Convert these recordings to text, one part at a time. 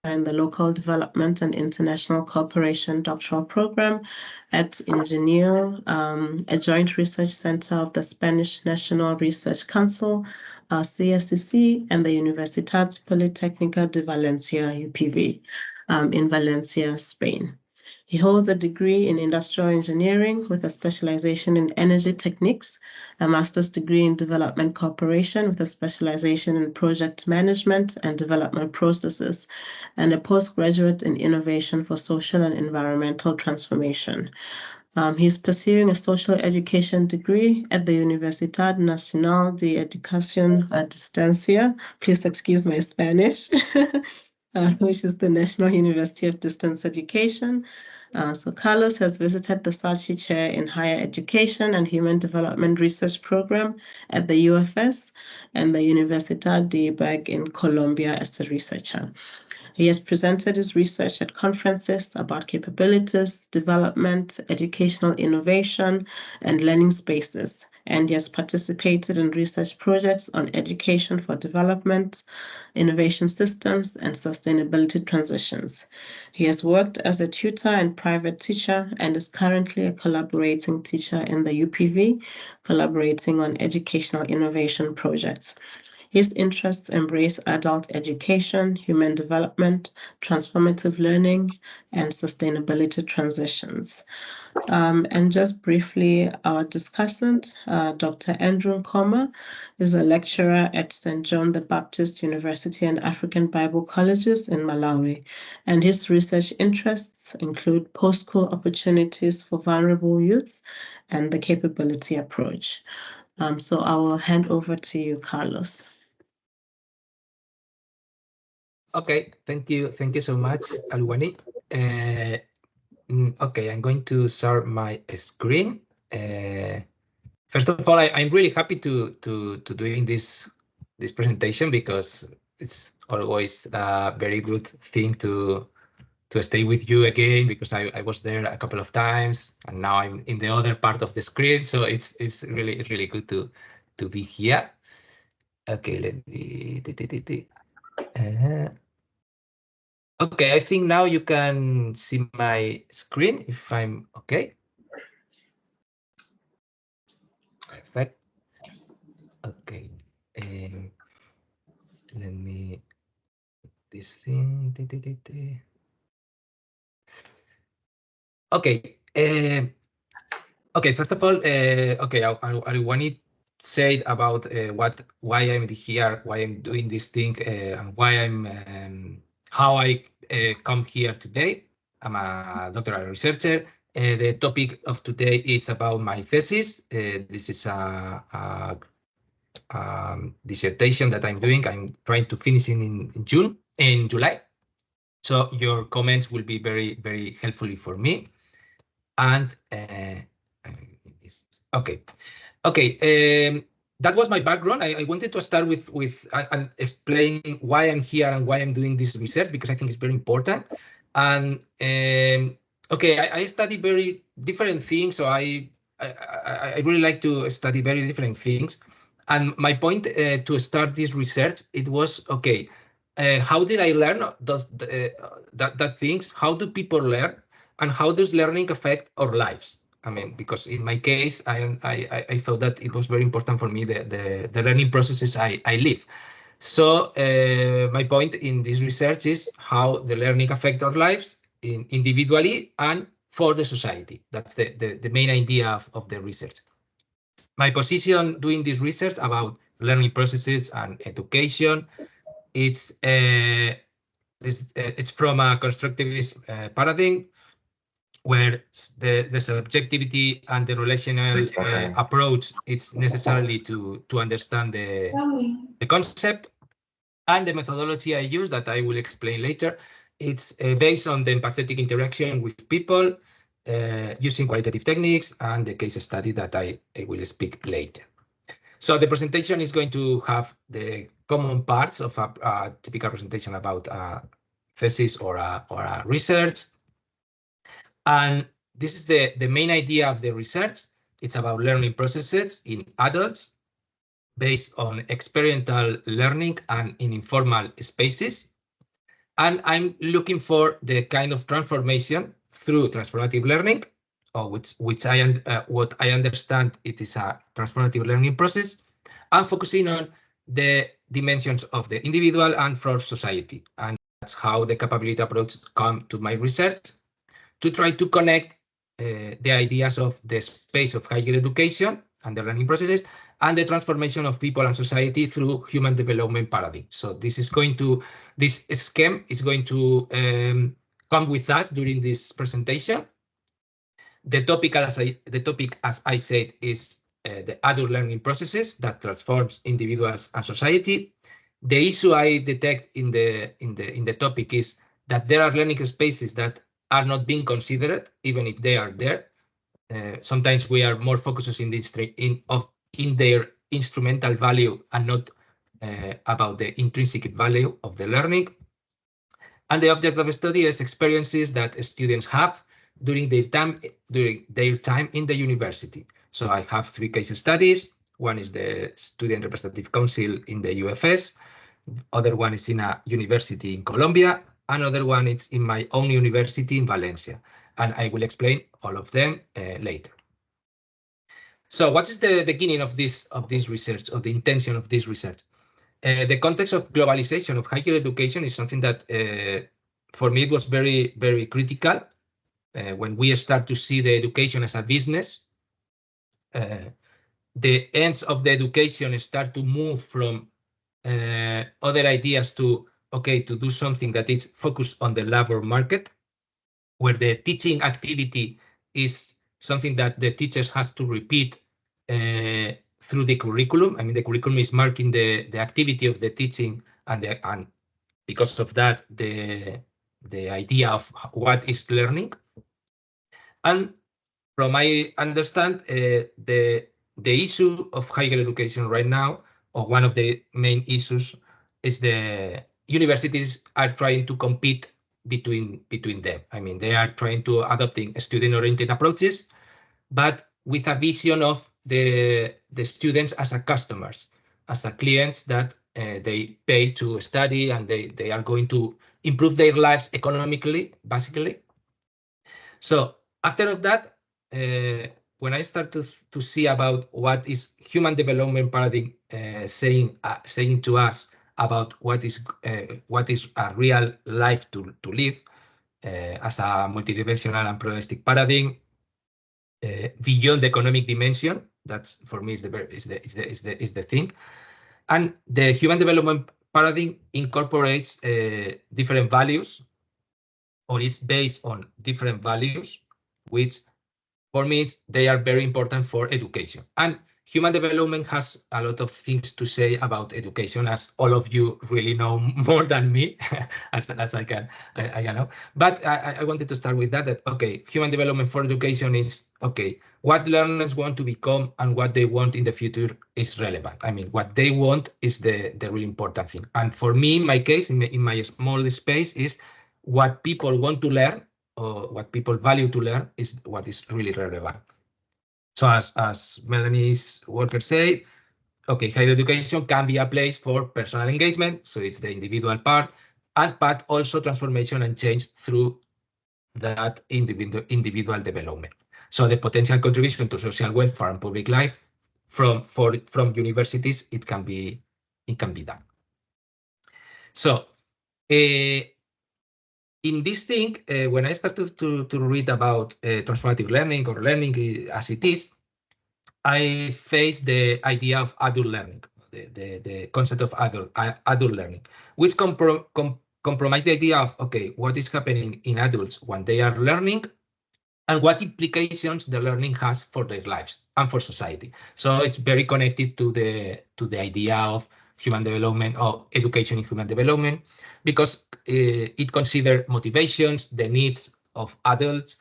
in the Local Development and International Cooperation Doctoral Program at INGENIO, a joint research center of the Spanish National Research Council, CSIC, and the Universitat Politécnica de Valencia, UPV, in Valencia, Spain. He holds a degree in industrial engineering with a specialization in energy techniques, a master's degree in development cooperation with a specialization in project management and development processes, and a postgraduate in innovation for social and environmental transformation. He's pursuing a social education degree at the Universidad Nacional de Educación a Distancia. Please excuse my Spanish, which is the National University of Distance Education. So Carlos has visited the SARChI Chair in Higher Education and Human Development Research Program at the UFS and the Universidad de Ibagué in Colombia as a researcher. He has presented his research at conferences about capabilities, development, educational innovation, and learning spaces, and he has participated in research projects on education for development, innovation systems, and sustainability transitions. He has worked as a tutor and private teacher and is currently a collaborating teacher in the UPV, collaborating on educational innovation projects. His interests embrace adult education, human development, transformative learning, and sustainability transitions. And just briefly, our discussant, Dr. Andrew Nkhoma, is a lecturer at St. John the Baptist University and African Bible Colleges in Malawi, and his research interests include post-school opportunities for vulnerable youths and the capability approach. So I will hand over to you, Carlos. Okay, thank you so much, Aluwani. Okay, I'm going to share my screen. First of all, I'm really happy to doing this presentation because it's always a very good thing to stay with you again, because I was there a couple of times and now I'm in the other part of the screen, so it's really good to be here. Okay, let me. Okay, I think now you can see my screen if I'm okay. Perfect. Okay. Let me this thing. Okay. Okay. First of all, okay, I want to say about why I'm here, why I'm doing this thing, and why I'm how I come here today. I'm a doctoral researcher. The topic of today is about my thesis. This is a dissertation that I'm doing. I'm trying to finish in July. So your comments will be very helpful for me. And okay. That was my background. I wanted to start with and explain why I'm here and why I'm doing this research, because I think it's very important. And okay, I study very different things, so I really like to study very different things. And my point to start this research, it was okay. How did I learn that things? How do people learn, and how does learning affect our lives? I mean, because in my case, I thought that it was very important for me the learning processes I live. So my point in this research is how the learning affects our lives individually and for the society. That's the main idea of the research. My position doing this research about learning processes and education, it's from a constructivist paradigm, where the subjectivity and the relational approach is necessarily to understand the concept, and the methodology I use that I will explain later. It's based on the empathetic interaction with people, using qualitative techniques, and the case study that I will speak later. So the presentation is going to have the common parts of a typical presentation about a thesis or a research. And this is the main idea of the research. It's about learning processes in adults based on experiential learning and in informal spaces. And I'm looking for the kind of transformation through transformative learning, or what I understand it is a transformative learning process, and focusing on the dimensions of the individual and for society. And that's how the capability approach come to my research, to try to connect the ideas of the space of higher education and the learning processes and the transformation of people and society through human development paradigm. So this scheme is going to come with us during this presentation. The topic, as I said, is the adult learning processes that transforms individuals and society. The issue I detect in the topic is that there are learning spaces that are not being considered, even if they are there. Sometimes we are more focused in their instrumental value and not about the intrinsic value of the learning. And the object of the study is experiences that students have during their time in the university. So I have 3 case studies. One is the Student Representative Council in the UFS. Other one is in a university in Colombia. Another one is in my own university in Valencia. And I will explain all of them later. So what is the beginning of this research, or the intention of this research? The context of globalization of higher education is something that, for me, it was very, very critical. When we start to see the education as a business, the ends of the education start to move from other ideas to do something that is focused on the labor market, where the teaching activity is something that the teachers has to repeat through the curriculum. I mean, the curriculum is marking the activity of the teaching, and because of that, the idea of what is learning. And from my understand, the issue of higher education right now, or one of the main issues, is the universities are trying to compete between them. I mean, they are trying to adopting student-oriented approaches, but with a vision of the students as a customers, as a clients that they pay to study, and they are going to improve their lives economically, basically. So after that, when I start to see about what is human development paradigm saying to us about what is a real life to live as a multidimensional and pluralistic paradigm, beyond the economic dimension, that's for me is the thing. And the human development paradigm incorporates different values, or is based on different values, which for me they are very important for education. And human development has a lot of things to say about education, as all of you really know more than me, as I can know. But I wanted to start with that okay, human development for education is what learners want to become and what they want in the future is relevant. I mean, what they want is the really important thing. And for me, in my case, in my small space, is what people want to learn, or what people value to learn, is what is really relevant. So as Melanie's worker said, higher education can be a place for personal engagement, so it's the individual part, but also transformation and change through that individual development. So the potential contribution to social welfare and public life from universities, it can be done. So in this thing, when I started to read about transformative learning, or learning as it is, I faced the idea of adult learning, the concept of adult learning, which compromise the idea of, what is happening in adults when they are learning, and what implications the learning has for their lives and for society. So it's very connected to the idea of human development, or education in human development, because it considers motivations, the needs of adults.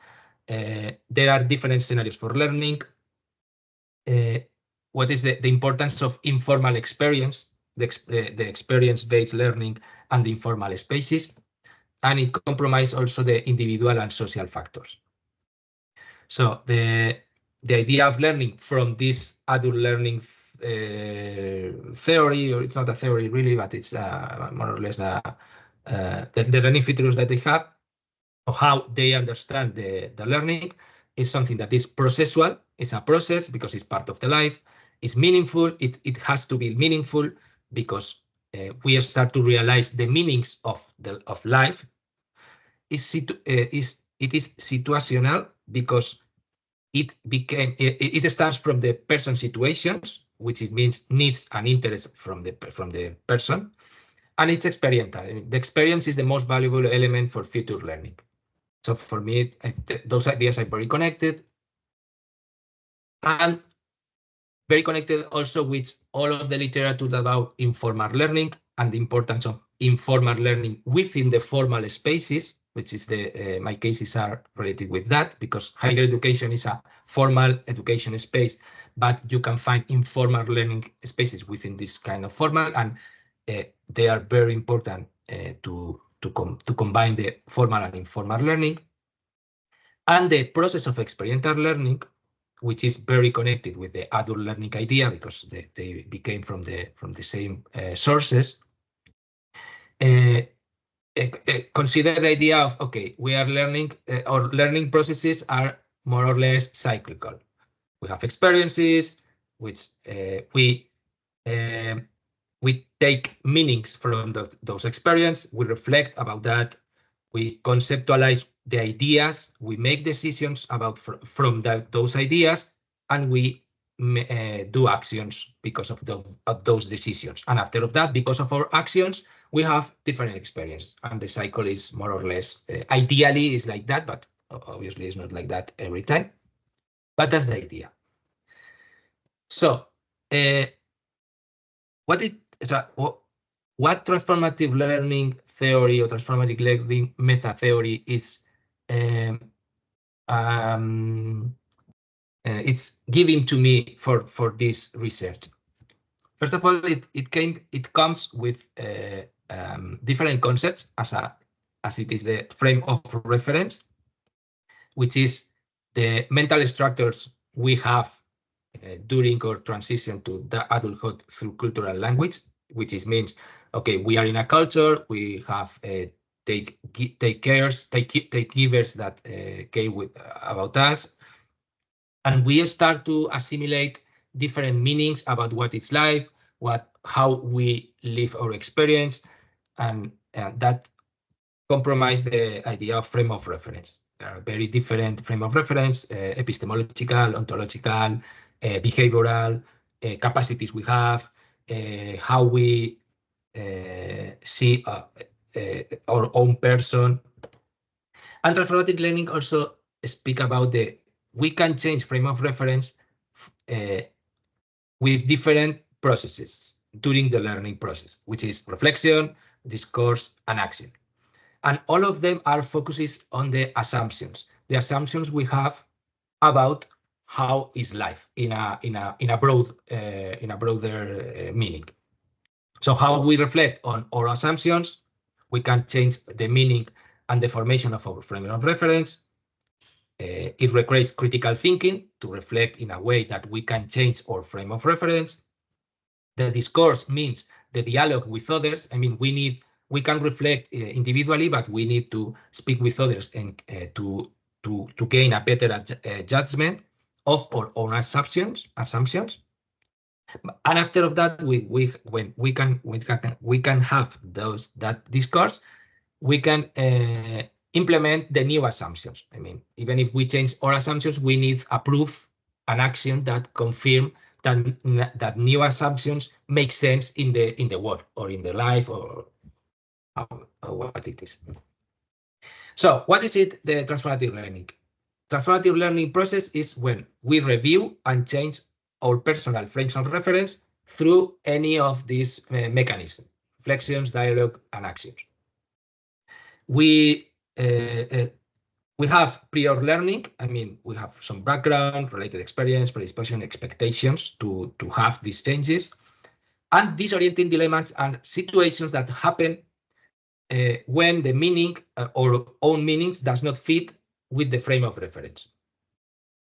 There are different scenarios for learning. What is the importance of informal experience, the experience-based learning, and the informal spaces, and it compromises also the individual and social factors. So the idea of learning from this adult learning theory, or it's not a theory really, but it's more or less the learning features that they have, or how they understand the learning, is something that is processual. It's a process because it's part of the life. It's meaningful. It has to be meaningful because we start to realize the meanings of life. It is situational because it starts from the person's situations, which it means needs and interest from the person, and it's experiential. The experience is the most valuable element for future learning. So for me, those ideas are very connected, and very connected also with all of the literature about informal learning and the importance of informal learning within the formal spaces, which is my cases are related with that, because higher education is a formal education space, but you can find informal learning spaces within this kind of formal, and they are very important to combine the formal and informal learning. And the process of experiential learning, which is very connected with the adult learning idea because they became from the same sources. Consider the idea of, okay, we are learning, our learning processes are more or less cyclical. We have experiences, which we take meanings from those experiences, we reflect about that, we conceptualize the ideas, we make decisions about from those ideas, and we do actions because of those decisions. And after that, because of our actions, we have different experiences. And the cycle is more or less, ideally is like that, but obviously it's not like that every time. But that's the idea. So, what transformative learning theory or transformative learning meta theory is it's giving to me for this research? First of all, it comes with different concepts as it is the frame of reference, which is the mental structures we have during our transition to the adulthood through cultural language, which means, okay, we are in a culture, we have take givers that care about us, and we start to assimilate different meanings about what it's life, how we live our experience, and that compromise the idea of frame of reference. There are very different frame of reference, epistemological, ontological, behavioral, capacities we have, how we see our own person. And transformative learning also speak about we can change frame of reference with different processes during the learning process, which is reflection, discourse, and action. And all of them are focuses on the assumptions we have about how is life in a broader meaning. So how we reflect on our assumptions, we can change the meaning and the formation of our frame of reference. It requires critical thinking to reflect in a way that we can change our frame of reference. The discourse means the dialogue with others. I mean, we can reflect individually, but we need to speak with others and to gain a better judgment of our own assumptions. And after of that, when we can have that discourse, we can implement the new assumptions. I mean, even if we change our assumptions, we need a proof, an action that confirm that new assumptions make sense in the world or in the life or what it is. So what is it, the transformative learning? Transformative learning process is when we review and change our personal frames of reference through any of these mechanisms, reflections, dialogue, and actions. We have prior learning. I mean, we have some background, related experience, predisposition, expectations to have these changes, and disorienting dilemmas and situations that happen when the meaning or own meanings does not fit with the frame of reference.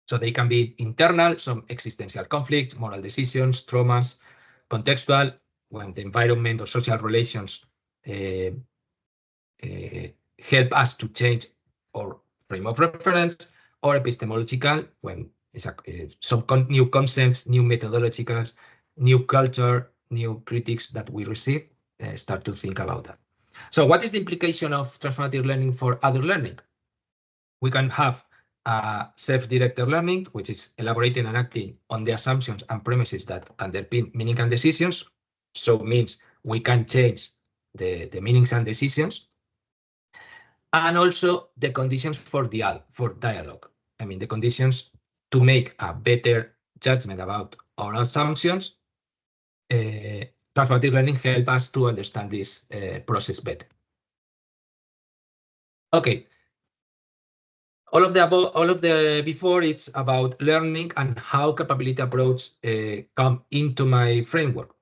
So they can be internal, some existential conflicts, moral decisions, traumas, contextual, when the environment or social relations help us to change our frame of reference, or epistemological, when it's some new concepts, new methodologicals, new culture, new critics that we receive, start to think about that. So what is the implication of transformative learning for other learning? We can have self-directed learning, which is elaborating and acting on the assumptions and premises that underpin meaning and decisions. So it means we can change the meanings and decisions. And also the conditions for dialogue. I mean, the conditions to make a better judgment about our assumptions. Transformative learning helps us to understand this process better. Okay. All of the before, it's about learning and how capability approach come into my framework.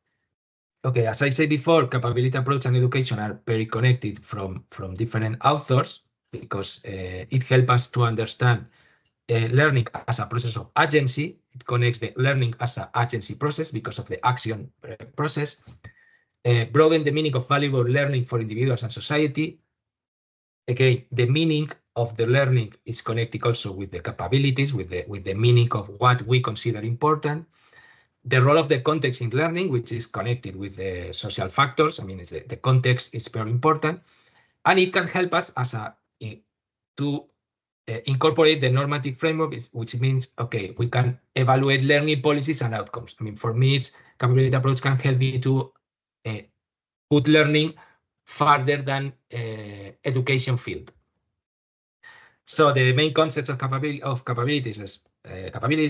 Okay, as I said before, capability approach and education are very connected from different authors, because it helps us to understand learning as a process of agency. It connects the learning as an agency process because of the action process. Broaden the meaning of valuable learning for individuals and society. Again, the meaning of the learning is connected also with the capabilities, with the meaning of what we consider important. The role of the context in learning, which is connected with the social factors. I mean, the context is very important. And it can help us to incorporate the normative framework, which means, okay, we can evaluate learning policies and outcomes. I mean, for me, capability approach can help me to put learning farther than education field. So the main concepts of capabilities is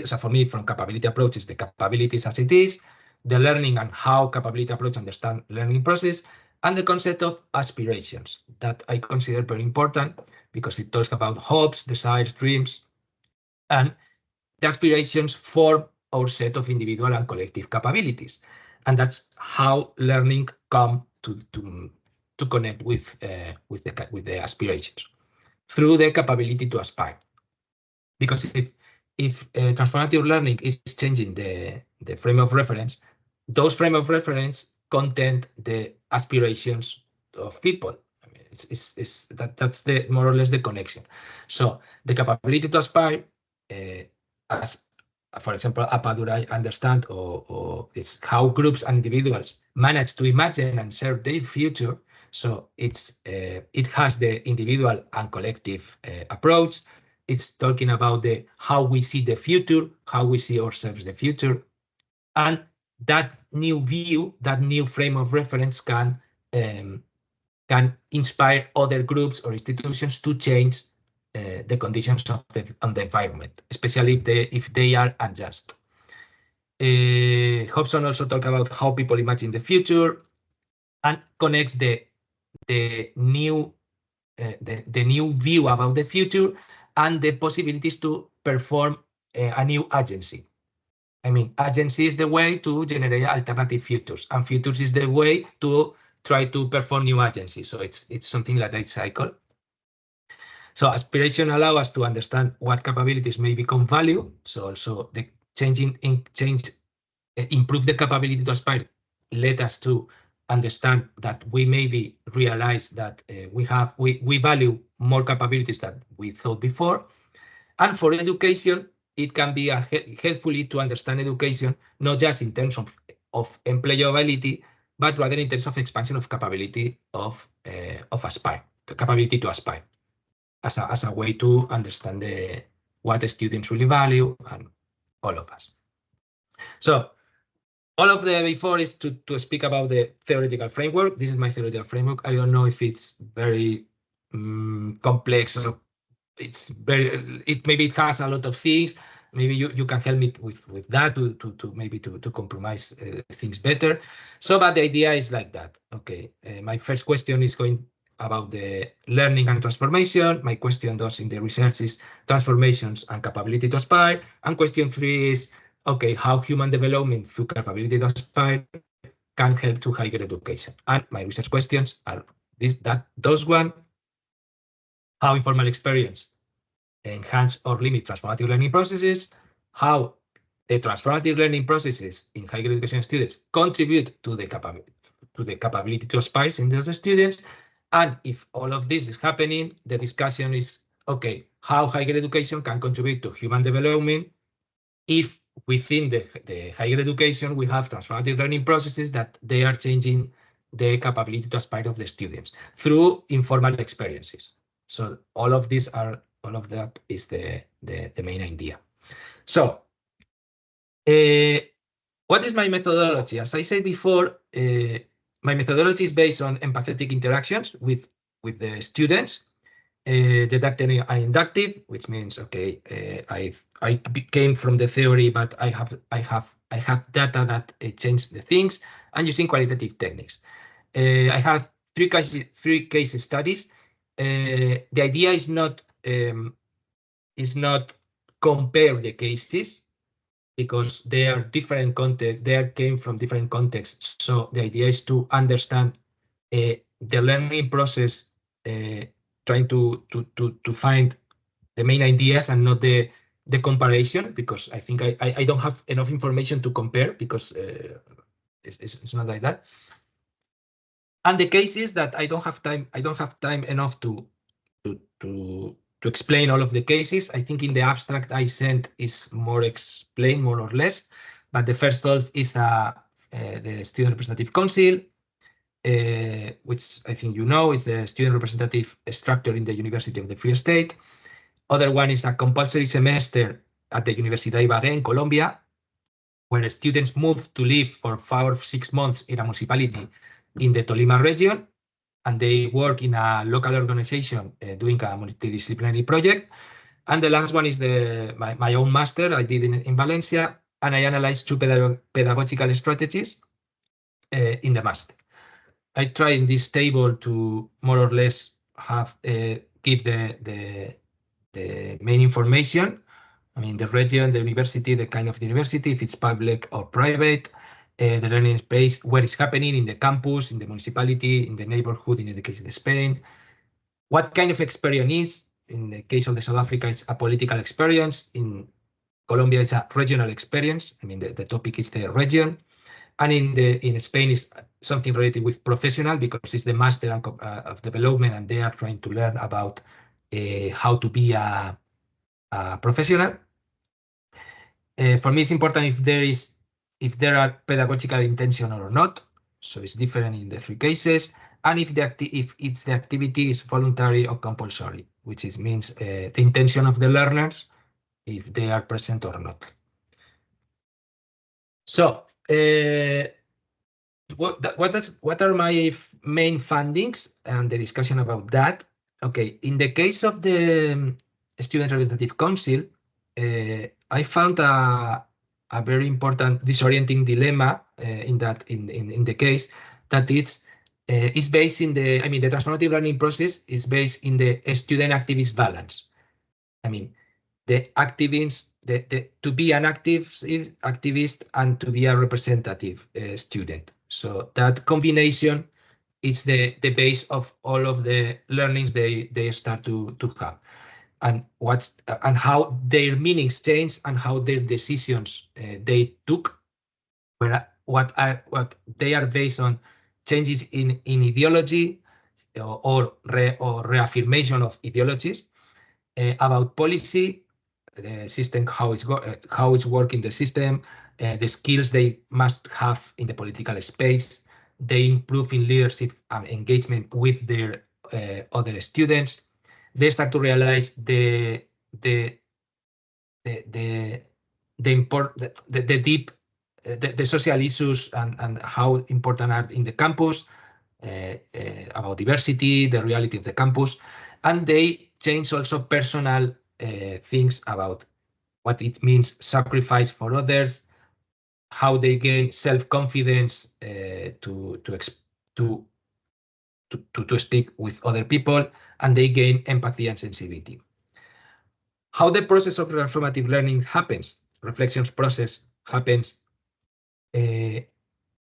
so for me, from capability approach is the capabilities as it is, the learning and how capability approach understand learning process, and the concept of aspirations that I consider very important because it talks about hopes, desires, dreams, and the aspirations form our set of individual and collective capabilities, and that's how learning come to connect with the aspirations through the capability to aspire. Because if transformative learning is changing the frame of reference, those frame of reference content the aspirations of people. I mean, that's more or less the connection. So the capability to aspire, as for example, Apadura understand, or it's how groups and individuals manage to imagine and share their future. So it has the individual and collective approach. It's talking about how we see the future, how we see ourselves the future, and that new view, that new frame of reference can inspire other groups or institutions to change the conditions of the environment, especially if they are unjust. Hobson also talked about how people imagine the future and connects the new view about the future and the possibilities to perform a new agency. I mean, agency is the way to generate alternative futures, and futures is the way to try to perform new agency. So it's something like that cycle. So aspiration allows us to understand what capabilities may become value. So also the improve the capability to aspire led us to understand that we maybe realize that we value more capabilities than we thought before. And for education, it can be helpfully to understand education, not just in terms of employability, but rather in terms of expansion of capability of aspire, the capability to aspire, as a way to understand what the students really value and all of us. So all of the before is to speak about the theoretical framework. This is my theoretical framework. I don't know if it's very complex. Maybe it has a lot of things. Maybe you can help me with that to compromise things better. So, but the idea is like that. Okay, my first question is going about the learning and transformation. My question 2 in the research is transformations and capability to aspire. And question 3 is, okay, how human development through capability to aspire can help to higher education. And my research questions are those one. How informal experience enhance or limit transformative learning processes, how the transformative learning processes in higher education students contribute to the capability to aspire in those students, And if all of this is happening, the discussion is, okay, how higher education can contribute to human development if within the higher education we have transformative learning processes that they are changing the capability to aspire of the students through informal experiences. So all of that is the main idea. So what is my methodology? As I said before, my methodology is based on empathetic interactions with the students, deductive and inductive, which means, okay, I came from the theory, but I have data that change the things, and using qualitative techniques. I have three case studies. The idea is not compare the cases, because they are different contexts, they came from different contexts. So the idea is to understand the learning process, trying to find the main ideas and not the comparison, because I think I don't have enough information to compare, because it's not like that. And the case is that I don't have time enough to explain all of the cases. I think in the abstract I sent is more explained, more or less. But the first half is the Student Representative Council, which I think you know is the student representative structure in the University of the Free State. Other one is a compulsory semester at the Universidad Ibagué in Colombia, where students move to live for 5 or 6 months in a municipality in the Tolima region, and they work in a local organization doing a multidisciplinary project. And the last one is my own master I did in Valencia, and I analyzed 2 pedagogical strategies in the master. I try in this table to more or less have give the main information. I mean, the region, the university, the kind of the university, if it's public or private, the learning space, where it's happening in the campus, in the municipality, in the neighborhood, in the case of Spain. What kind of experience is? In the case of the South Africa, it's a political experience. In Colombia, it's a regional experience. I mean, the topic is the region. And in Spain, is something related with professional, because it's the master of development, and they are trying to learn about how to be a professional. For me, it's important if there are pedagogical intention or not. So it's different in the 3 cases. And if the activity is voluntary or compulsory, which means the intention of the learners, if they are present or not. So what are my main findings and the discussion about that? Okay, in the case of the Student Representative Council, I found a very important disorienting dilemma in the case, that it's based in the transformative learning process is based in the student-activist balance. I mean, the activists, to be an activist and to be a representative student. So that combination is the base of all of the learnings they start to have, and how their meanings change and how their decisions they took, what they are based on changes in ideology or reaffirmation of ideologies, about policy, the system, how it's working the system, the skills they must have in the political space. They improve in leadership and engagement with their other students. They start to realize the deep social issues and how important are in the campus, about diversity, the reality of the campus, and they change also personal things about what it means sacrifice for others, how they gain self-confidence to speak with other people, and they gain empathy and sensitivity. How the process of transformative learning happens, reflections process happens. In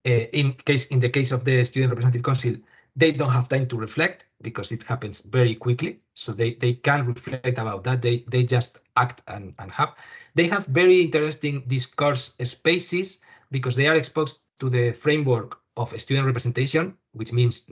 the case of the Student Representative Council, they don't have time to reflect because it happens very quickly. So they can't reflect about that. They just act and have. They have very interesting discourse spaces because they are exposed to the framework of student representation, which means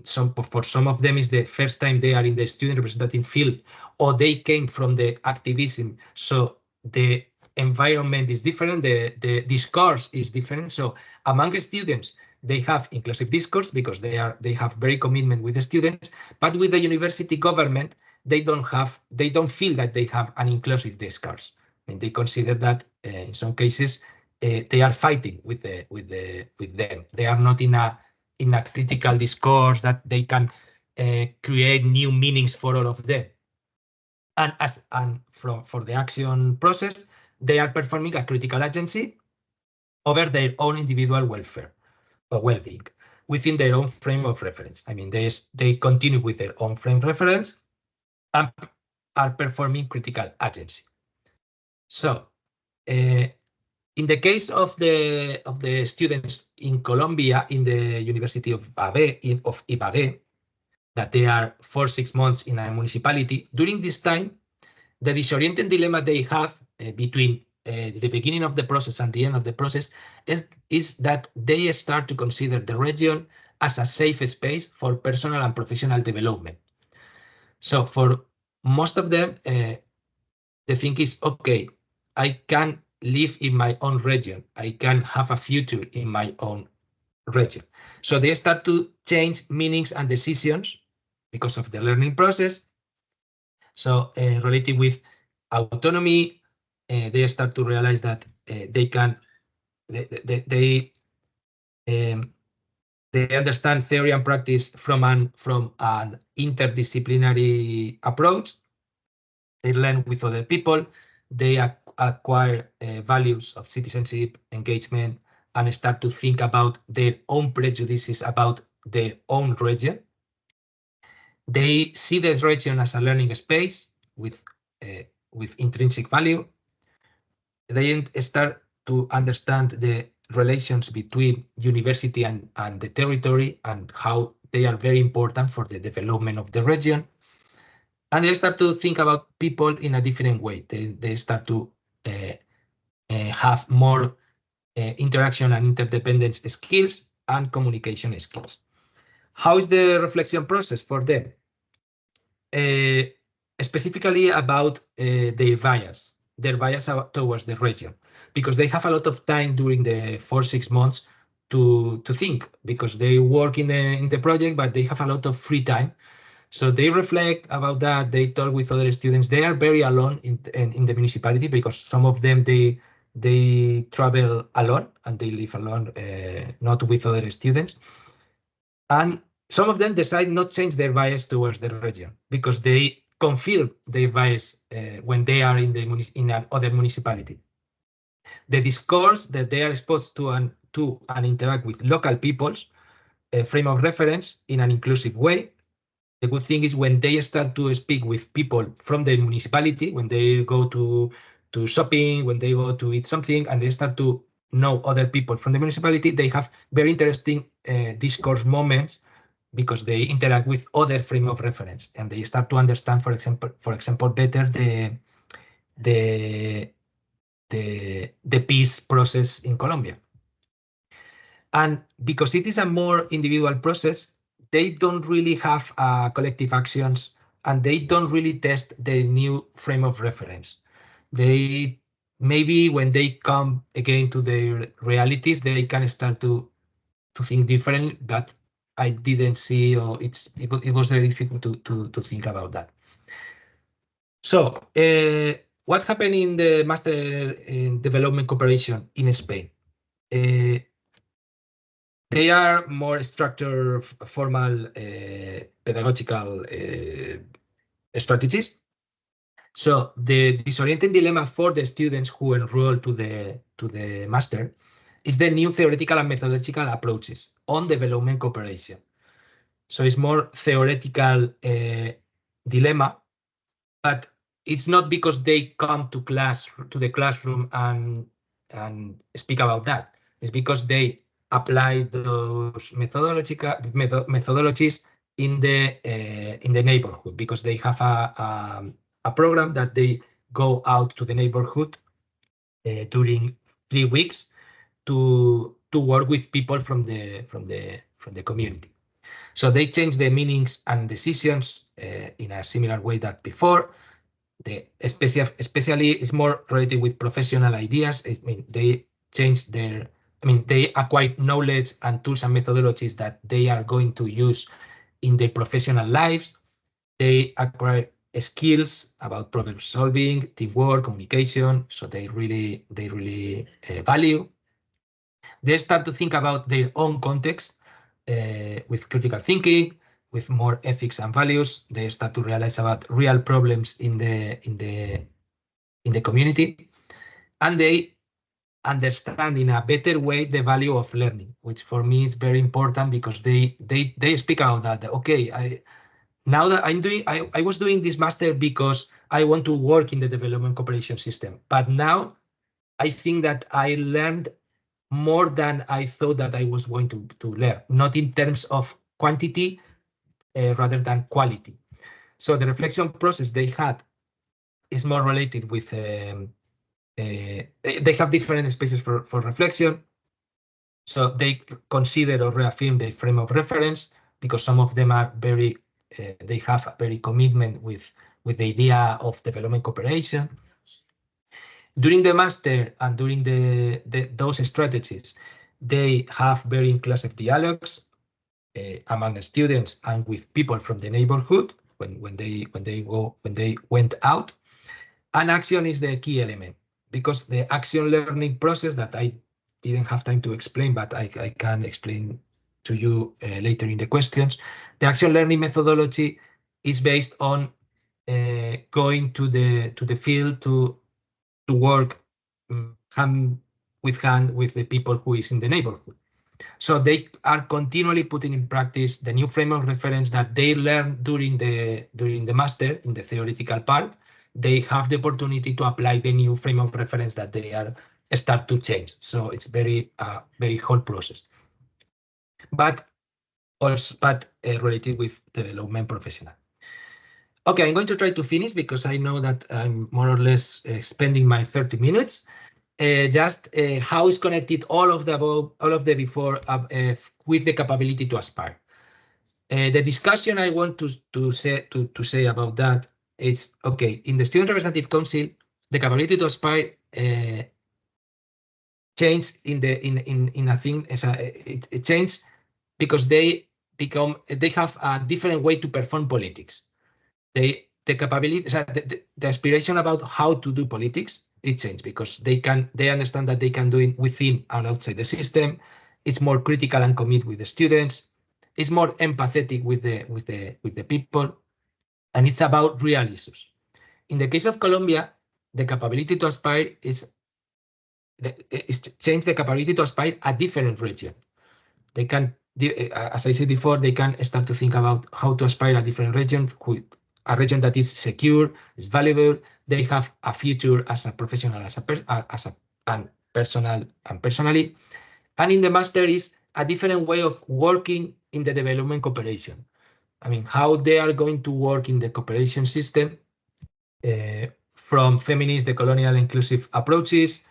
for some of them is the first time they are in the student representative field, or they came from the activism, so the environment is different, the discourse is different. So among students, they have inclusive discourse because they have very commitment with the students, but with the university government, they don't feel that they have an inclusive discourse. I mean, they consider that in some cases they are fighting with them. They are not in a critical discourse that they can create new meanings for all of them. And for the action process, they are performing a critical agency over their own individual welfare or well-being within their own frame of reference. I mean, they continue with their own frame of reference and are performing critical agency. So, in the case of the students in Colombia, in the University of Ibagué, that they are 6 months in a municipality, during this time, the disorienting dilemma they have between the beginning of the process and the end of the process is that they start to consider the region as a safe space for personal and professional development. So for most of them, the thing is, okay, I can live in my own region. I can have a future in my own region. So they start to change meanings and decisions because of the learning process. So related with autonomy, they start to realize that they understand theory and practice from an interdisciplinary approach. They learn with other people. They acquire values of citizenship, engagement, and start to think about their own prejudices about their own region. They see the region as a learning space with intrinsic value. They start to understand the relations between university and the territory and how they are very important for the development of the region. And they start to think about people in a different way. They start to have more interaction and interdependence skills and communication skills. How is the reflection process for them? Specifically about their bias towards the region, because they have a lot of time during the 6 months to think, because they work in the project, but they have a lot of free time. So they reflect about that. They talk with other students. They are very alone in the municipality because some of them they travel alone and they live alone, not with other students. And some of them decide not change their bias towards the region because they confirm their bias when they are in another municipality. The discourse that they are exposed to and interact with local peoples, frame of reference in an inclusive way. The good thing is when they start to speak with people from the municipality, when they go to shopping, when they go to eat something, and they start to know other people from the municipality, they have very interesting discourse moments because they interact with other frame of reference and they start to understand, for example, better the peace process in Colombia. And because it is a more individual process, they don't really have collective actions and they don't really test the new frame of reference. They maybe when they come again to their realities, they can start to think differently, but I didn't see, or it was very difficult to think about that. So what happened in the Master in Development Cooperation in Spain? They are more structured, formal, pedagogical strategies. So the disorienting dilemma for the students who enroll to the master is the new theoretical and methodological approaches on development cooperation. So it's more theoretical dilemma, but it's not because they come to the classroom and speak about that. It's because they apply those methodologies in the neighborhood, because they have a program that they go out to the neighborhood during 3 weeks to work with people from the from the community. So they change the meanings and decisions in a similar way that before. Especially is more related with professional ideas. I mean, they change their, they acquire knowledge and tools and methodologies that they are going to use in their professional lives. They acquire skills about problem solving, teamwork, communication. So they really value. They start to think about their own context with critical thinking, with more ethics and values. They start to realize about real problems in the community, and they understand in a better way the value of learning, which for me is very important because they speak about that. Okay, I was doing this master because I want to work in the development cooperation system, but now I think that I learned more than I thought that I was going to learn, not in terms of quantity, rather than quality. So the reflection process they had is more related with, they have different spaces for reflection. So they consider or reaffirm the frame of reference because some of them are very, they have a very commitment with the idea of development cooperation. During the master and during those strategies, they have very inclusive dialogues among the students and with people from the neighborhood when they went out. And action is the key element because the action learning process that I didn't have time to explain, but I can explain to you later in the questions. The action learning methodology is based on going to the field to work hand with hand with the people who is in the neighborhood. So they are continually putting in practice the new frame of reference that they learned during the master in the theoretical part. They have the opportunity to apply the new frame of reference that they are start to change. So it's very whole process. But also related with development professional. Okay, I'm going to try to finish because I know that I'm more or less spending my 30 minutes. How is connected all of the above, all of the before with the capability to aspire. The discussion I want to say about that is, okay, in the Student Representative Council, the capability to aspire changed in a thing. It changed because they have a different way to perform politics. The capability, the aspiration about how to do politics, it changed because they understand that they can do it within and outside the system. It's more critical and commit with the students. It's more empathetic with the people, and it's about real issues. In the case of Colombia, the capability to aspire is change the capability to aspire a different region. They can, as I said before, they can start to think about how to aspire a different region, a region that is secure, is valuable. They have a future as a professional, and personally. And in the master is a different way of working in the development cooperation. I mean, how they are going to work in the cooperation system from feminist, decolonial, inclusive approaches,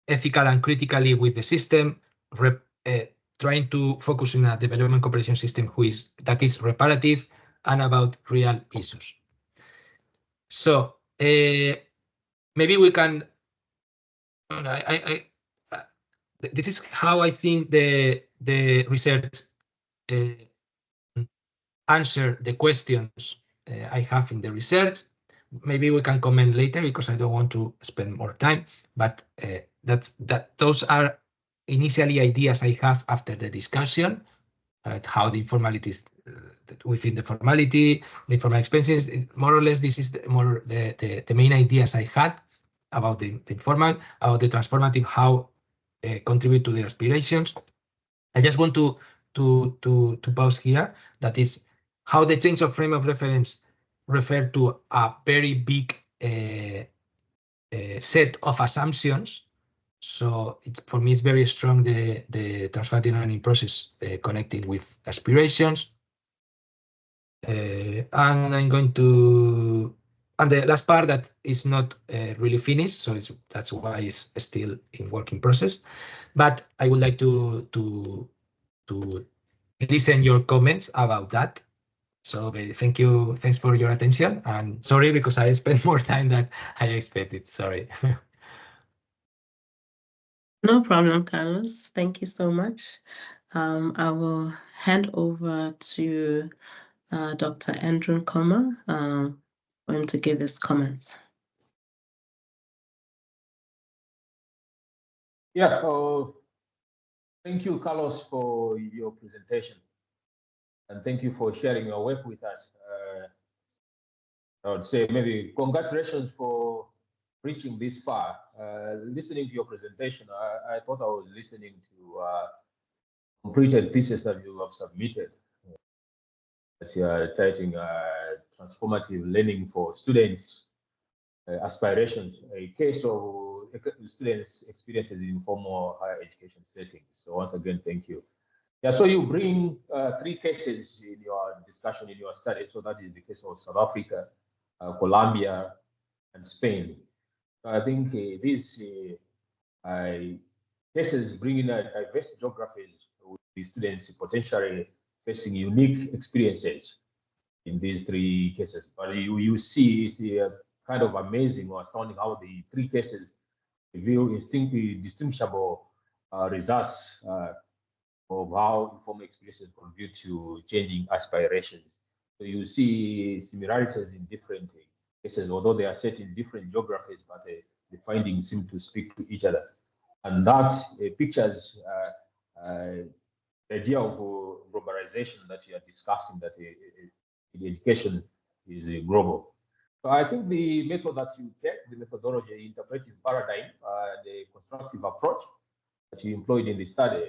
ethical and critically with the system, trying to focus on a development cooperation system that is reparative and about real issues. So maybe we can. This is how I think the research answer the questions I have in the research. Maybe we can comment later because I don't want to spend more time. But those are initially ideas I have after the discussion at how the informality is within the formality, the informal experiences. More or less, this is the main ideas I had about the informal, about the transformative, how contribute to the aspirations. I just want to pause here. That is how the change of frame of reference refer to a very big set of assumptions. So for me, it's very strong, the transformative learning process connecting with aspirations. And I'm going to, and the last part that is not really finished, so that's why it's still in working process. But I would like to to listen your comments about that. So thank you. Thanks for your attention. And sorry because I spent more time than I expected. Sorry. No problem, Carlos. Thank you so much. I will hand over to Dr. Andrew Nkhoma for him to give his comments. Yeah, thank you, Carlos, for your presentation. And thank you for sharing your work with us. I would say maybe congratulations for reaching this far. Listening to your presentation, I thought I was listening to completed pieces that you have submitted. As you are citing transformative learning for students, aspirations, a case of students' experiences in formal higher education settings. So once again, thank you. Yeah, so you bring 3 cases in your discussion, in your study. So that is the case of South Africa, Colombia, and Spain. So I think these cases bring in diverse geographies with the students potentially facing unique experiences in these 3 cases. But you see, it's kind of amazing or astounding how the 3 cases reveal instinctively distinguishable results of how informal experiences contribute to changing aspirations. So you see similarities in different cases, although they are set in different geographies, but the findings seem to speak to each other. And that pictures the idea of globalization that you are discussing, that education is global. So I think the method that you take, the methodology, interpretive paradigm, the constructive approach that you employed in the study,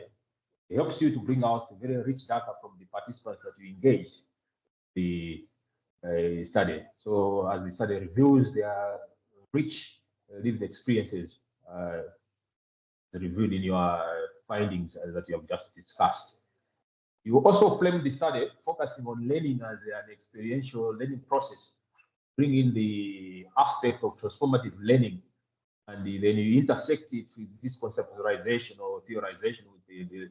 it helps you to bring out very rich data from the participants that you engage the study. So as the study reviews their rich lived experiences reviewed in your findings that you have just discussed. You also frame the study focusing on learning as an experiential learning process, bring in the aspect of transformative learning, and then you intersect it with this conceptualization or theorization with the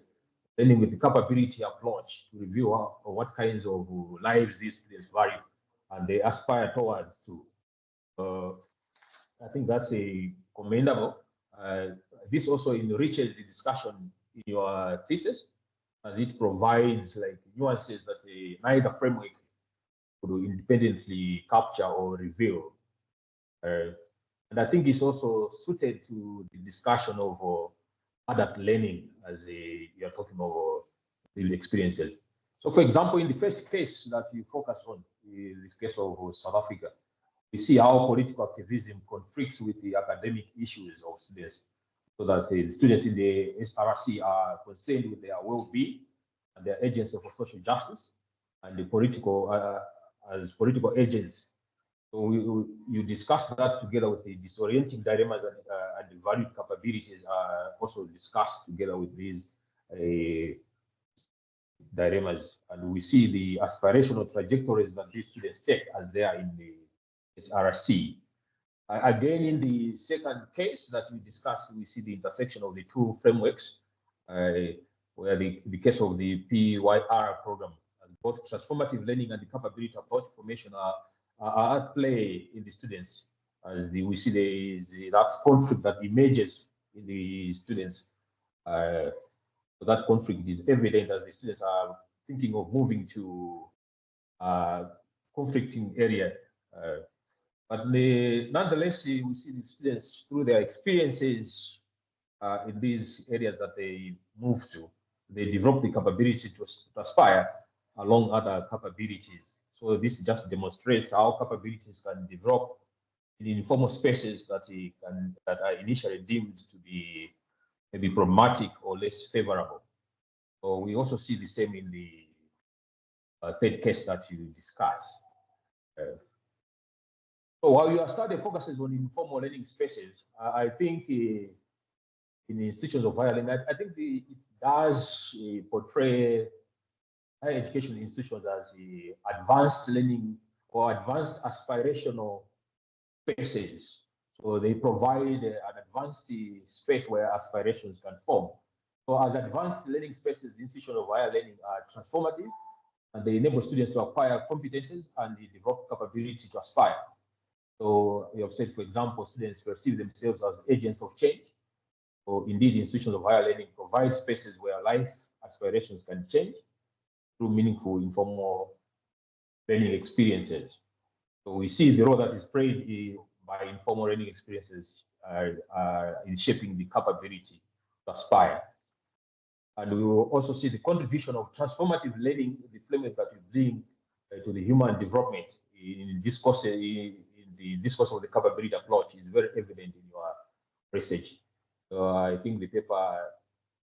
learning with the capability approach to review what kinds of lives these students value and they aspire towards to. I think that's a commendable. This also enriches the discussion in your thesis, as it provides like nuances that neither framework could independently capture or reveal. And I think it's also suited to the discussion of adult learning as you are talking about real experiences. So for example, in the first case that you focus on, in this case of South Africa, we see how political activism conflicts with the academic issues of students, so that the students in the SRC are concerned with their well-being and their agency for social justice, and the political as political agents. So you discuss that together with the disorienting dilemmas and the valued capabilities are also discussed together with these dilemmas. And we see the aspirational trajectories that these students take as they are in the SRC. Again, in the second case that we discussed, we see the intersection of the 2 frameworks, where the case of the PYR program, and both transformative learning and the capability approach formation are at play in the students. As we see there is that conflict that emerges in the students. So that conflict is evident as the students are thinking of moving to conflicting area. But nonetheless, we see the students through their experiences in these areas that they move to, they develop the capability to aspire along other capabilities. So this just demonstrates how capabilities can develop in informal spaces that are initially deemed to be maybe problematic or less favorable. So we also see the same in the third case that you discussed. So while your study focuses on informal learning spaces, I think in institutions of higher learning, I think it does portray higher education institutions as advanced learning or advanced aspirational spaces. So they provide an advanced space where aspirations can form. So as advanced learning spaces, the institutions of higher learning are transformative, and they enable students to acquire competencies and they develop capability to aspire. So we have said, for example, students perceive themselves as agents of change. So indeed, institutions of higher learning provide spaces where life aspirations can change through meaningful informal learning experiences. So we see the role that is played by informal learning experiences in shaping the capability to aspire. And we will also see the contribution of transformative learning, the framework that we bring to the human development in discourse, in the discourse of the capability approach is very evident in your research. So I think the paper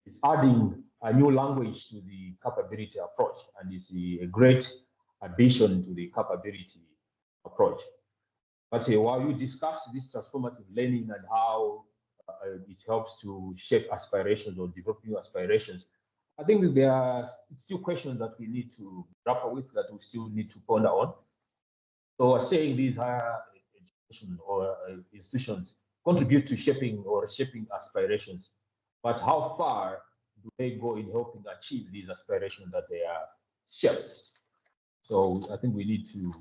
is adding a new language to the capability approach and is a great addition to the capability approach. But while you discuss this transformative learning and how it helps to shape aspirations or develop new aspirations, I think there are still questions that we need to grapple with, that we still need to ponder on. So saying these higher education or institutions contribute to shaping aspirations, but how far do they go in helping achieve these aspirations that they are shaped? So I think we need to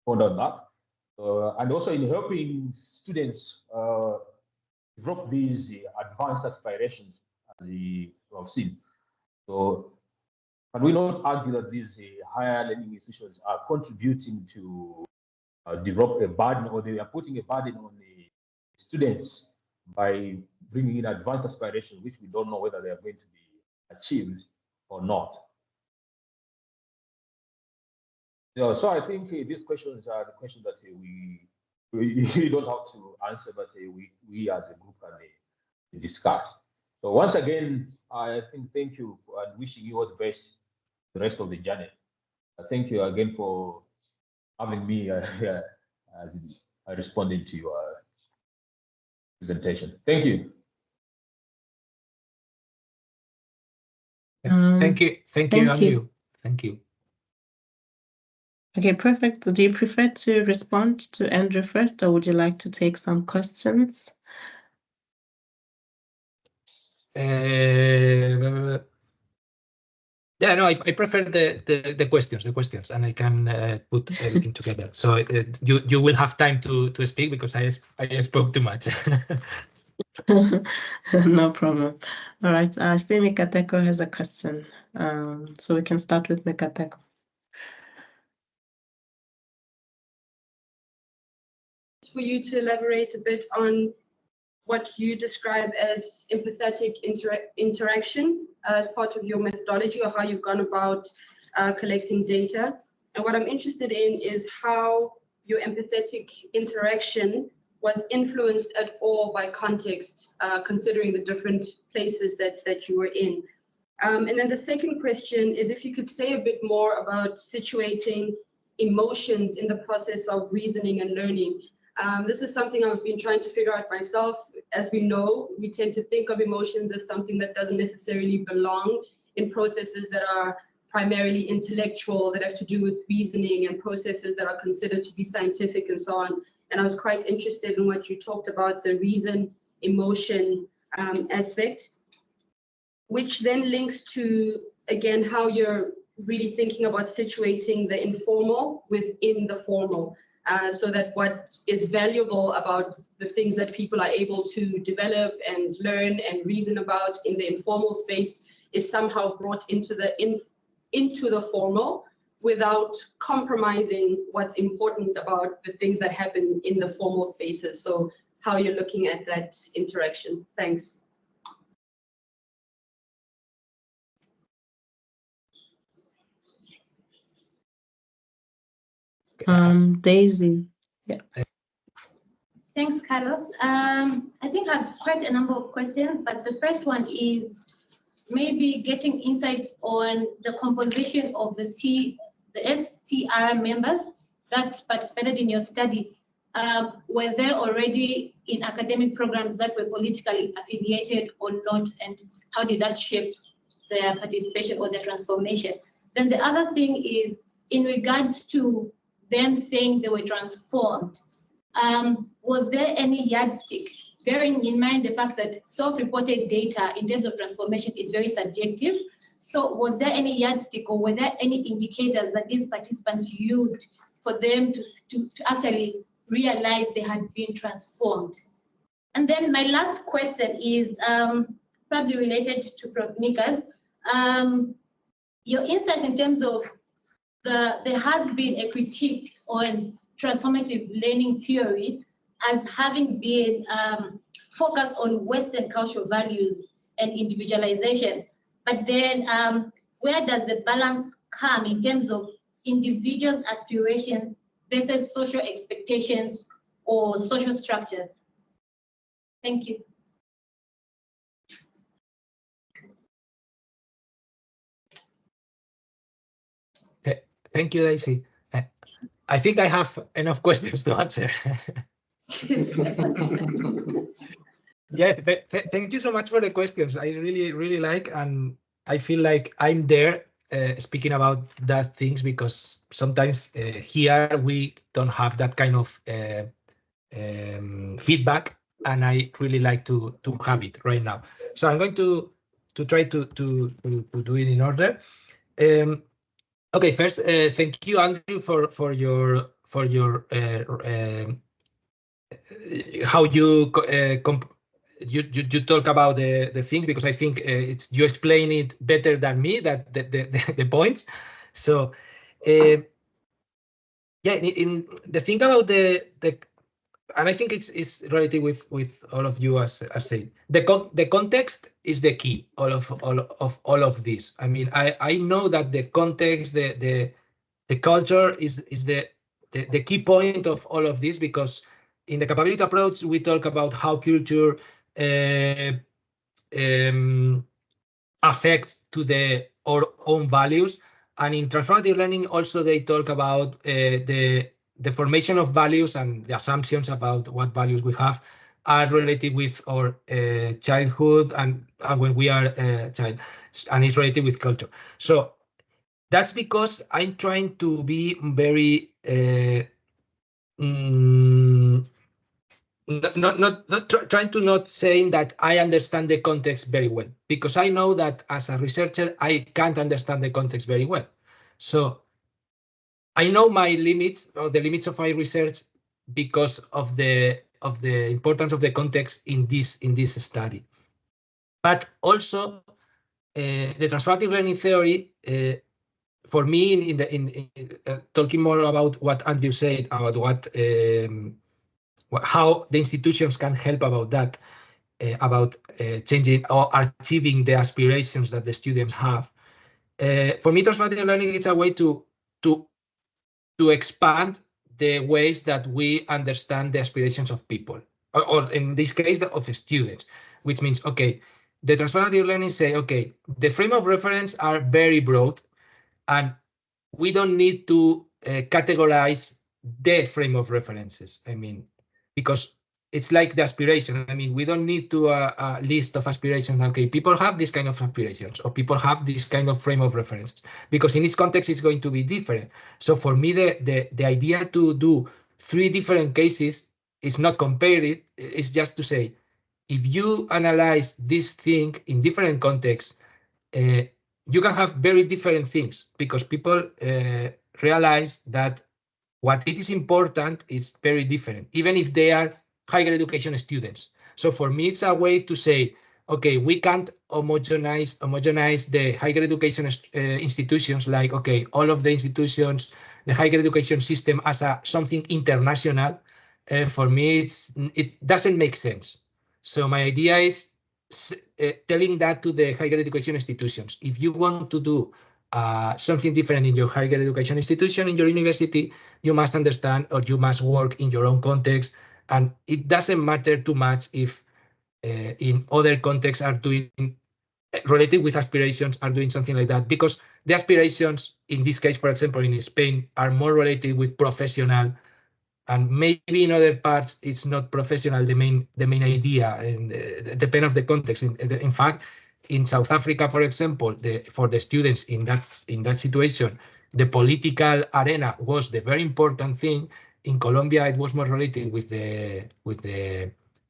ponder on that. And also in helping students develop these advanced aspirations, as we have seen. So can we not argue that these higher learning institutions are contributing to develop a burden, or they are putting a burden on the students by bringing in advanced aspirations, which we don't know whether they are going to be achieved or not? So I think these questions are the questions that we don't have to answer, but we as a group can discuss. So once again, I think thank you and wishing you all the best the rest of the journey. Thank you again for having me as I responded to your presentation. Thank you. Thank you, Anu. Thank you. Okay, perfect. Do you prefer to respond to Andrew first, or would you like to take some questions? Yeah, no, I prefer the questions, and I can put everything together. So you will have time to speak because I spoke too much. No problem. All right. I see Mikateko has a question. So we can start with Mikateko. For you to elaborate a bit on what you describe as empathetic interaction as part of your methodology, or how you've gone about collecting data. And what I'm interested in is how your empathetic interaction was influenced at all by context, considering the different places that you were in. And then the second question is if you could say a bit more about situating emotions in the process of reasoning and learning. This is something I've been trying to figure out myself. As we know, we tend to think of emotions as something that doesn't necessarily belong in processes that are primarily intellectual, that have to do with reasoning, and processes that are considered to be scientific and so on. And I was quite interested in what you talked about, the reason emotion aspect, which then links to, again, how you're really thinking about situating the informal within the formal. So that what is valuable about the things that people are able to develop and learn and reason about in the informal space is somehow brought into the formal without compromising what's important about the things that happen in the formal spaces. So how you're looking at that interaction. Thanks. Daisy. Yeah. Thanks, Carlos. I think I have quite a number of questions, but the first one is maybe getting insights on the composition of the SCR members that participated in your study. Were they already in academic programs that were politically affiliated or not, and how did that shape their participation or their transformation? Then the other thing is in regards to them saying they were transformed, was there any yardstick bearing in mind the fact that self-reported data in terms of transformation is very subjective. So was there any yardstick or were there any indicators that these participants used for them to actually realize they had been transformed? And then my last question is probably related to Prof. Mika's. Your insights in terms of there has been a critique on transformative learning theory as having been focused on Western cultural values and individualization. But then where does the balance come in terms of individuals' aspirations versus social expectations or social structures? Thank you. Thank you, Daisy. I think I have enough questions to answer. Yeah, thank you so much for the questions. I really like, and I feel like I'm there speaking about that things because sometimes here we don't have that kind of feedback, and I really like to have it right now. So I'm going to try to do it in order. Okay, first, thank you, Andrew, for your how you you talk about the thing, because I think it's you explain it better than me, that the points. So yeah, in the thing about the and I think it's related with all of you as saying the context is the key all of this. I mean, I know that the context, the culture is the key point of all of this, because in the capability approach we talk about how culture affects to our own values, and in transformative learning also they talk about the formation of values, and the assumptions about what values we have are related with our childhood and when we are a child, and it's related with culture. So that's because I'm trying to be very not saying that I understand the context very well, because I know that as a researcher I can't understand the context very well. So I know my limits, or the limits of my research, because of the importance of the context in this study. But also the transformative learning theory, for me, in talking more about what Andrew said about how the institutions can help about that, about changing or achieving the aspirations that the students have. For me, transformative learning is a way to expand the ways that we understand the aspirations of people, or in this case, of students, which means, okay, the transformative learning say, okay, the frame of reference are very broad, and we don't need to categorize the frame of references. I mean, because it's like the aspiration. I mean, we don't need to a list of aspirations. Okay, people have this kind of aspirations, or people have this kind of frame of reference, because in each context it's going to be different. So for me, the idea to do 3 different cases is not compare it. It's just to say, if you analyze this thing in different contexts, you can have very different things, because people realize that what it is important is very different, even if they are higher education students. So for me, it's a way to say, okay, we can't homogenize the higher education institutions, like, okay, all of the institutions, the higher education system as something international. For me, it doesn't make sense. So my idea is telling that to the higher education institutions. If you want to do something different in your higher education institution, in your university, you must understand, or you must work in your own context. And it doesn't matter too much if in other contexts are doing related with aspirations, are doing something like that, because the aspirations in this case, for example, in Spain, are more related with professional, and maybe in other parts it's not professional, the main idea, and depend of the context. In fact, in South Africa, for example, for the students in that situation, the political arena was the very important thing. In Colombia, it was more related with the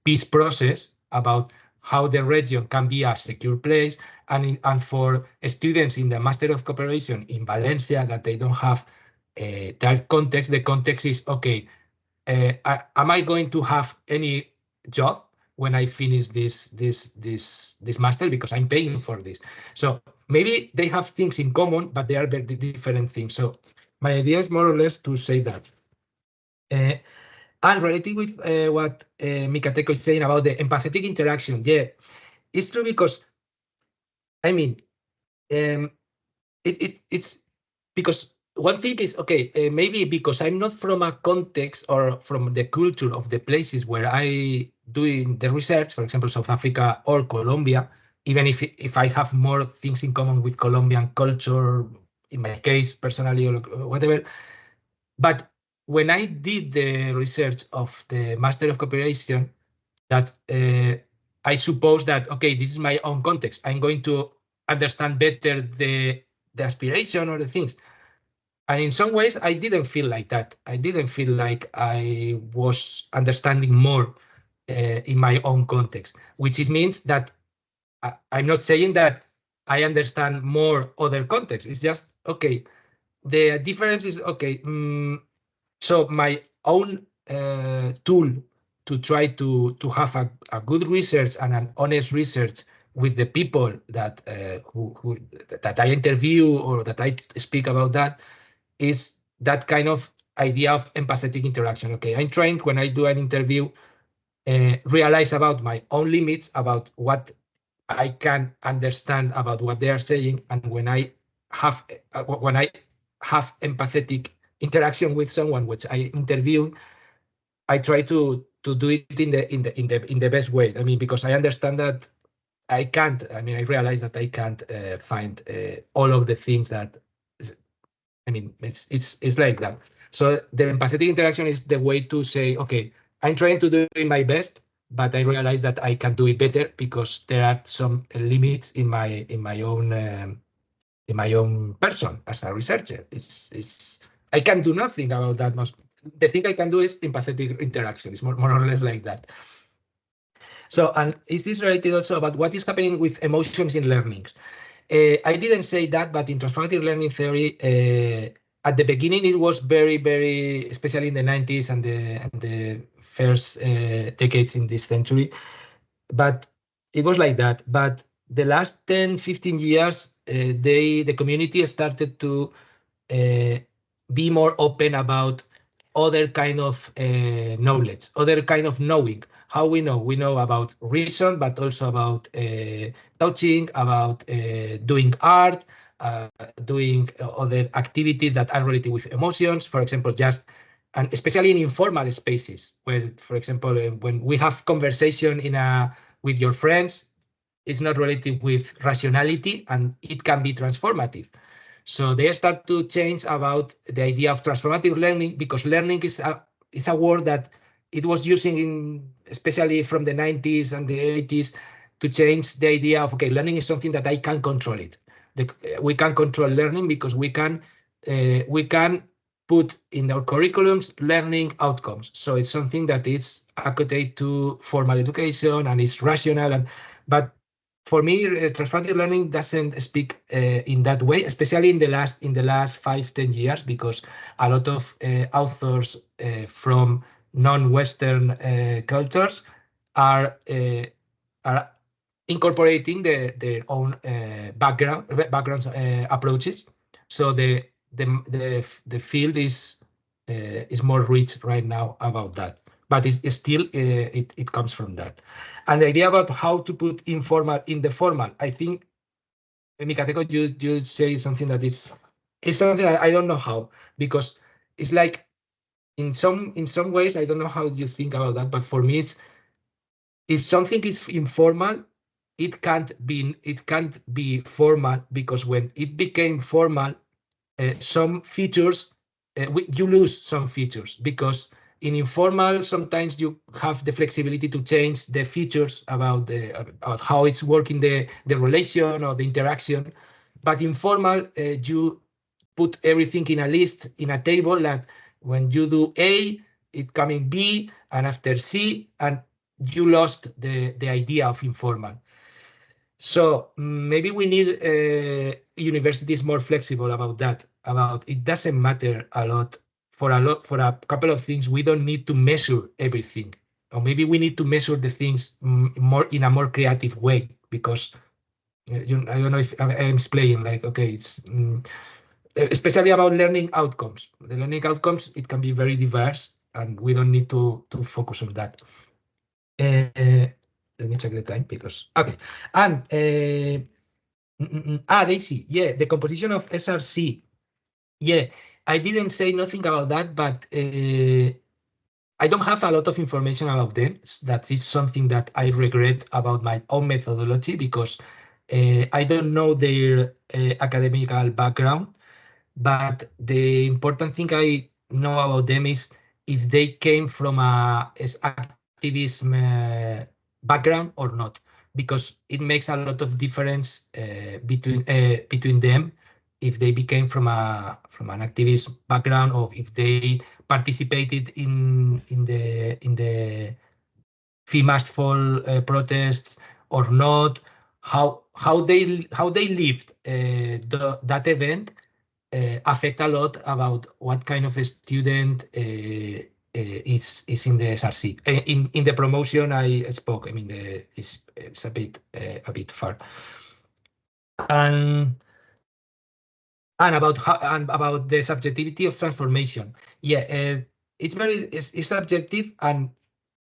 peace process, about how the region can be a secure place, and for students in the Master of Cooperation in Valencia that they don't have that context. The context is, okay, am I going to have any job when I finish this master, because I'm paying for this? So maybe they have things in common, but they are very different things. So my idea is more or less to say that. And related with what Mikateko is saying about the empathetic interaction, yeah, it's true, because I mean, it's because one thing is, okay, maybe because I'm not from a context or from the culture of the places where I doing the research, for example, South Africa or Colombia, even if I have more things in common with Colombian culture, in my case, personally or whatever. But when I did the research of the Master of Cooperation, that I suppose that, okay, this is my own context. I'm going to understand better the aspiration or the things. And in some ways, I didn't feel like that. I didn't feel like I was understanding more in my own context, which means that I'm not saying that I understand more other contexts. It's just, okay, the difference is, okay, so my own tool to try to have a good research and an honest research with the people that that I interview or that I speak about, that is that kind of idea of empathetic interaction. Okay, I'm trying, when I do an interview, realize about my own limits, about what I can understand about what they are saying, and when I have empathetic interaction with someone which I interview, I try to do it in the best way. I mean, because I understand that I can't. I mean, I realize that I can't find all of the things that. I mean, it's like that. So the empathetic interaction is the way to say, okay, I'm trying to do my best, but I realize that I can do it better because there are some limits in my own person as a researcher. I can do nothing about that. The thing I can do is empathetic interaction. It's more or less like that. So, and is this related also about what is happening with emotions in learnings? I didn't say that, but in transformative learning theory, at the beginning, it was very, very, especially in the 90s and the first decades in this century, but it was like that. But the last 10, 15 years, the community started to be more open about other kind of knowledge, other kind of knowing. How we know? We know about reason, but also about touching, about doing art, doing other activities that are related with emotions. For example, and especially in informal spaces, where, for example, when we have conversation with your friends, it's not related with rationality, and it can be transformative. So they start to change about the idea of transformative learning, because learning is a word that it was using especially from the 90s and the 80s to change the idea of, okay, learning is something that I can control it. We can control learning because we can put in our curriculums learning outcomes. So it's something that is accurate to formal education and is rational. But for me, transformative learning doesn't speak in that way, especially in the last 5-10 years, because a lot of authors from non-Western cultures are incorporating their own backgrounds approaches. So the field is more rich right now about that. But it's still, it comes from that. And the idea about how to put informal in the formal, I think, Mikateko, you say something that is something I don't know how, because it's like in some ways, I don't know how you think about that, but for me, it's, if something is informal, it can't be formal, because when it became formal, some features, you lose some features, because in informal, sometimes you have the flexibility to change the features about how it's working, the relation or the interaction. But informal, you put everything in a list, in a table, that when you do A, it coming B, and after C, and you lost the idea of informal. So maybe we need universities more flexible about that. About it doesn't matter a lot for a couple of things. We don't need to measure everything, or maybe we need to measure the things more in a more creative way, because I don't know if I'm explaining. Like, okay, it's especially about learning outcomes. The learning outcomes, it can be very diverse, and we don't need to focus on that. Let me check the time because okay. And Daisy, yeah, the composition of SRC. Yeah, I didn't say nothing about that, but I don't have a lot of information about them. That is something that I regret about my own methodology, because I don't know their academical background. But the important thing I know about them is if they came from a activism background or not, because it makes a lot of difference between them if they became from an activist background, or if they participated in the fee must fall protests or not. How they lived that event affect a lot about what kind of a student is in the SRC. In the promotion I spoke, I mean, it's a bit far. And about the subjectivity of transformation. Yeah, it's subjective, and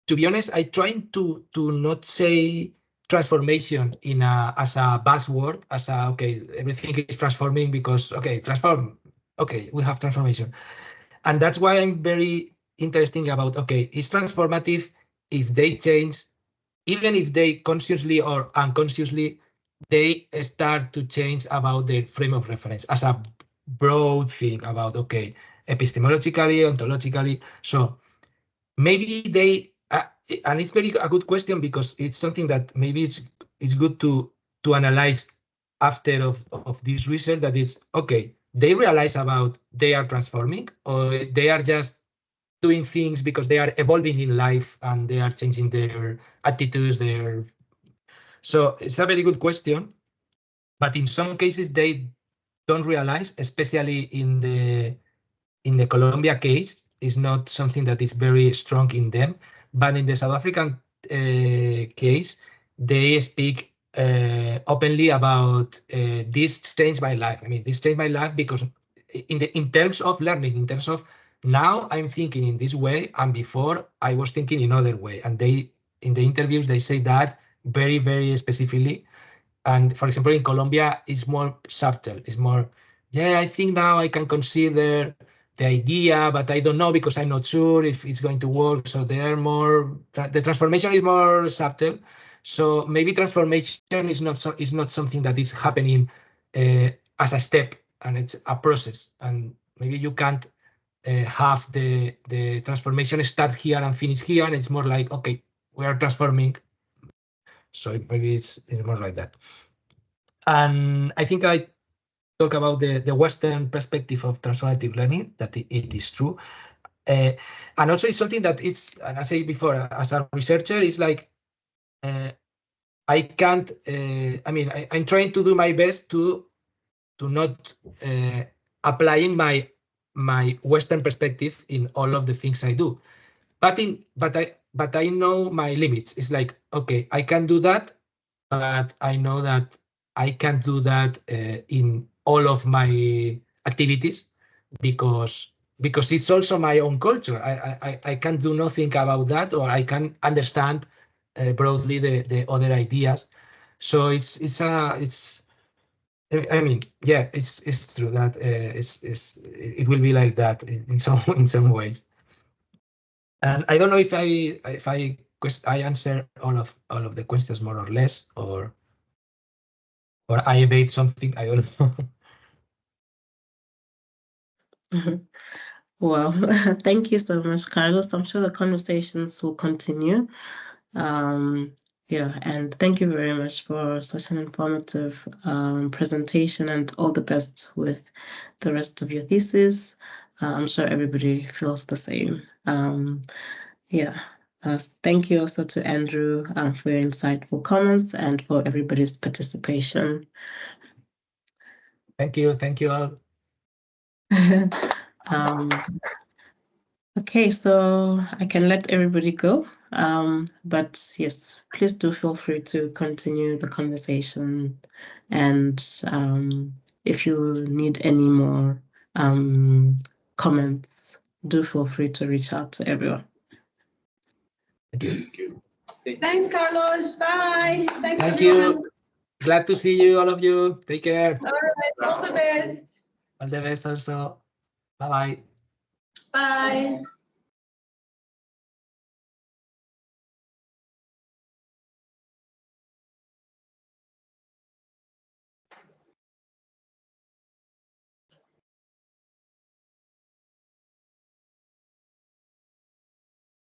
to be honest, I try to not say transformation as a buzzword, as a okay, everything is transforming because okay, transform, okay, we have transformation. And that's why I'm very interested about okay, is transformative if they change, even if they consciously or unconsciously, they start to change about their frame of reference as a broad thing about okay, epistemologically, ontologically. So maybe they and it's very a good question, because it's something that maybe it's good to analyze after of this research, that it's okay, they realize about they are transforming, or they are just doing things because they are evolving in life and they are changing their attitudes, so it's a very good question. But in some cases they don't realize, especially in the Colombia case, is not something that is very strong in them. But in the South African case, they speak openly about this changed my life. I mean, this changed my life because in terms of learning, in terms of now I'm thinking in this way, and before I was thinking in other way. And they, in the interviews, they say that very, very specifically. And for example, in Colombia, it's more subtle. It's more, yeah, I think now I can consider the idea, but I don't know because I'm not sure if it's going to work. So they are more, the transformation is more subtle. So maybe transformation is not something that is happening as a step, and it's a process. And maybe you can't have the transformation start here and finish here. And it's more like, okay, we are transforming. So maybe it's more like that. And I think I talk about the Western perspective of transformative learning, that it is true. And also it's something that it's, and I said before, as a researcher, it's like, I can't, I mean, I'm trying to do my best to not applying my Western perspective in all of the things I do. But I know my limits. It's like, okay, I can do that, but I know that I can't do that in all of my activities, because it's also my own culture. I can't do nothing about that, or I can understand broadly the other ideas. So I mean, yeah, it's true that it will be like that in some ways. And I don't know if I answer all of the questions more or less, or I evade something. I don't know. Well, thank you so much, Carlos. I'm sure the conversations will continue. Yeah, and thank you very much for such an informative presentation, and all the best with the rest of your thesis. I'm sure everybody feels the same. Yeah, Thank you also to Andrew for your insightful comments and for everybody's participation. Thank you all. Okay, so I can let everybody go. But yes, please do feel free to continue the conversation. And if you need any more comments, do feel free to reach out to everyone. Thank you. Thanks, Carlos. Bye. Thanks, Thank everyone. you. Glad to see you, all of you. Take care. All right. All the best. All the best also. Bye-bye. Bye.